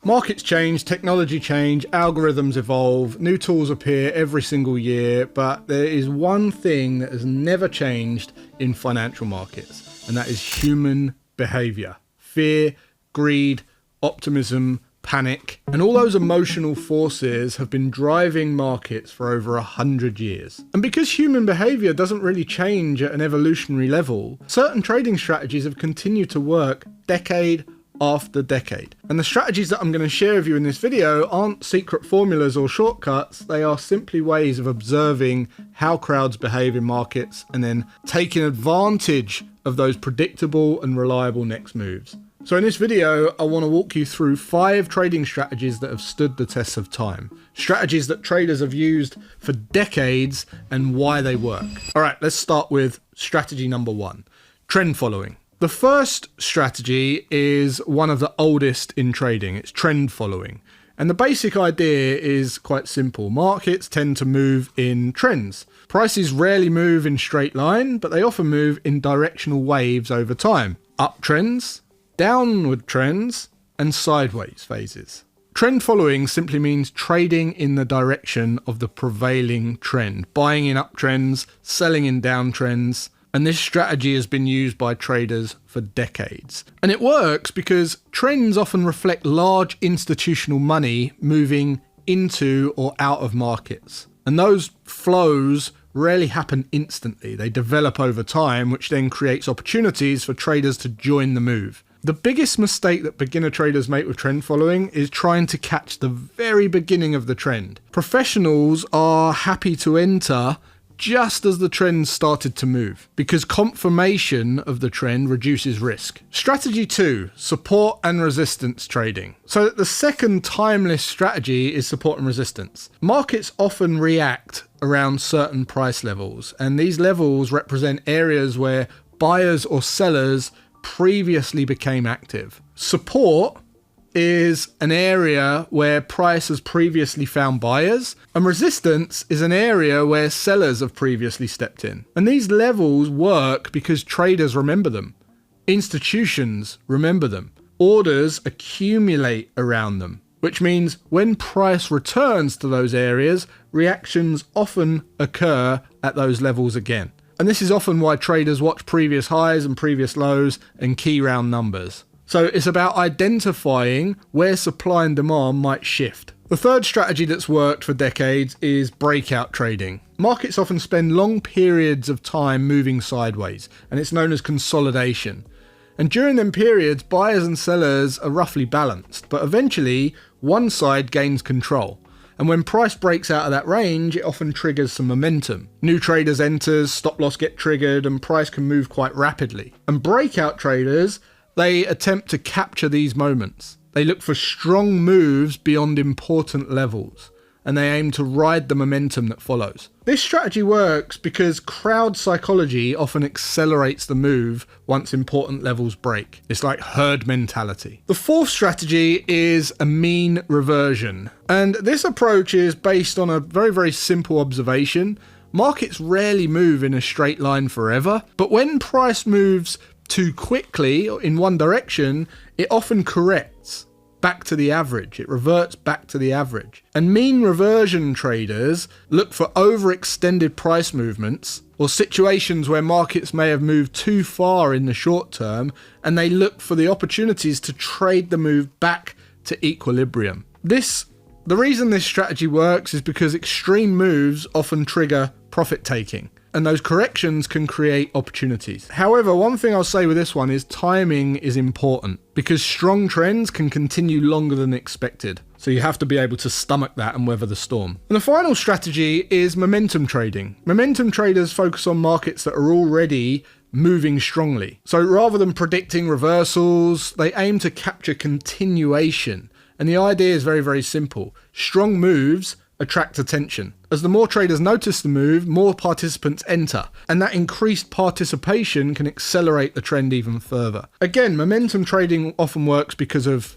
Markets change, technology change, algorithms evolve, new tools appear every single year, but there is one thing that has never changed in financial markets, and that is human behaviour. Fear, greed, optimism, panic, and all those emotional forces have been driving markets for over 100 years. And because human behaviour doesn't really change at an evolutionary level, certain trading strategies have continued to work decade after decade. And the strategies that I'm going to share with you in this video aren't secret formulas or shortcuts, they are simply ways of observing how crowds behave in markets and then taking advantage of those predictable and reliable next moves. So in this video, I want to walk you through 5 trading strategies that have stood the test of time. Strategies that traders have used for decades and why they work. All right, let's start with strategy number 1, trend following. The first strategy is one of the oldest in trading. It's trend following. And the basic idea is quite simple. Markets tend to move in trends. Prices rarely move in straight line, but they often move in directional waves over time. Uptrends, downward trends, and sideways phases. Trend following simply means trading in the direction of the prevailing trend, buying in uptrends, selling in downtrends. And this strategy has been used by traders for decades. And it works because trends often reflect large institutional money moving into or out of markets. And those flows rarely happen instantly. They develop over time, which then creates opportunities for traders to join the move. The biggest mistake that beginner traders make with trend following is trying to catch the very beginning of the trend. Professionals are happy to enter just as the trend started to move, because confirmation of the trend reduces risk. Strategy 2, support and resistance trading. So the second timeless strategy is support and resistance. Markets often react around certain price levels, and these levels represent areas where buyers or sellers previously became active. Support is an area where price has previously found buyers, and resistance is an area where sellers have previously stepped in. And these levels work because traders remember them. Institutions remember them. Orders accumulate around them, which means when price returns to those areas, reactions often occur at those levels again. And this is often why traders watch previous highs and previous lows and key round numbers. So it's about identifying where supply and demand might shift. The third strategy that's worked for decades is breakout trading. Markets often spend long periods of time moving sideways, and it's known as consolidation. And during them periods, buyers and sellers are roughly balanced, but eventually one side gains control. And when price breaks out of that range, it often triggers some momentum. New traders enter, stop loss get triggered, and price can move quite rapidly. And breakout traders, they attempt to capture these moments. They look for strong moves beyond important levels, and they aim to ride the momentum that follows. This strategy works because crowd psychology often accelerates the move once important levels break. It's like herd mentality. The fourth strategy is a mean reversion. And this approach is based on a very, very simple observation. Markets rarely move in a straight line forever, but when price moves too quickly in one direction, it often corrects back to the average. It reverts back to the average. And mean reversion traders look for overextended price movements or situations where markets may have moved too far in the short term, and they look for the opportunities to trade the move back to equilibrium. The reason this strategy works is because extreme moves often trigger profit taking, and those corrections can create opportunities. However, one thing I'll say with this one is timing is important, because strong trends can continue longer than expected. So you have to be able to stomach that and weather the storm. And the final strategy is momentum trading. Momentum traders focus on markets that are already moving strongly. So rather than predicting reversals, they aim to capture continuation. And the idea is very, very simple. Strong moves attract attention. As the more traders notice the move, more participants enter, and that increased participation can accelerate the trend even further. Again, momentum trading often works because of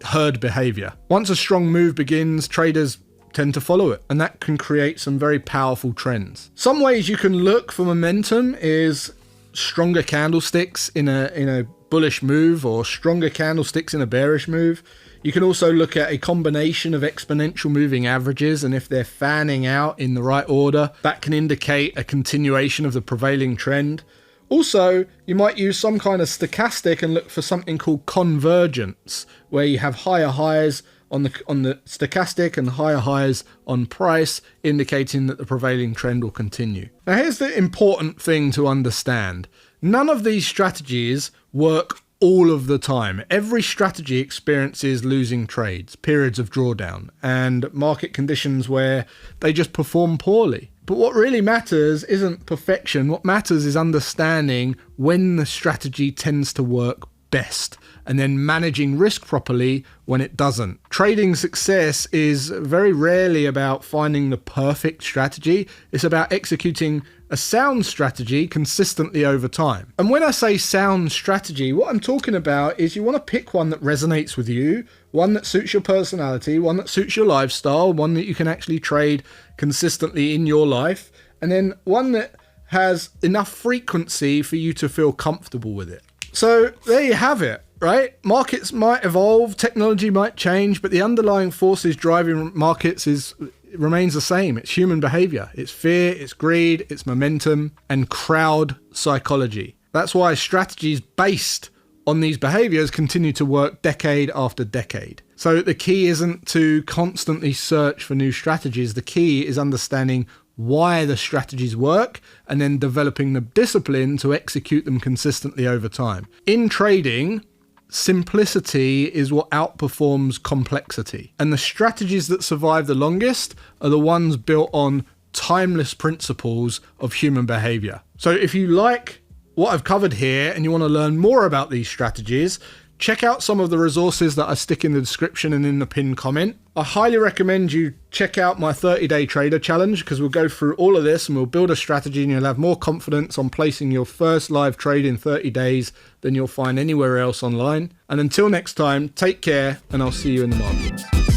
herd behavior. Once a strong move begins, traders tend to follow it, and that can create some very powerful trends. Some ways you can look for momentum is stronger candlesticks in a bullish move, or stronger candlesticks in a bearish move. You can also look at a combination of exponential moving averages, and if they're fanning out in the right order, that can indicate a continuation of the prevailing trend. Also, you might use some kind of stochastic and look for something called convergence, where you have higher highs on the stochastic and higher highs on price, indicating that the prevailing trend will continue. Now, here's the important thing to understand. None of these strategies work all of the time. Every strategy experiences losing trades, periods of drawdown, and market conditions where they just perform poorly. But what really matters isn't perfection. What matters is understanding when the strategy tends to work best, and then managing risk properly when it doesn't. Trading success is very rarely about finding the perfect strategy. It's about executing a sound strategy consistently over time. And when I say sound strategy, what I'm talking about is you want to pick one that resonates with you, one that suits your personality, one that suits your lifestyle, one that you can actually trade consistently in your life, and then one that has enough frequency for you to feel comfortable with it. So there you have it, right? Markets might evolve, technology might change, but the underlying forces driving markets remains the same. It's human behavior. It's fear, it's greed, it's momentum, and crowd psychology. That's why strategies based on these behaviors continue to work decade after decade. So the key isn't to constantly search for new strategies. The key is understanding why the strategies work and then developing the discipline to execute them consistently over time. In trading, simplicity is what outperforms complexity. And the strategies that survive the longest are the ones built on timeless principles of human behavior. So if you like what I've covered here and you want to learn more about these strategies, check out some of the resources that I stick in the description and in the pinned comment. I highly recommend you check out my 30-day trader challenge, because we'll go through all of this and we'll build a strategy and you'll have more confidence on placing your first live trade in 30 days than you'll find anywhere else online. And until next time, take care and I'll see you in the markets.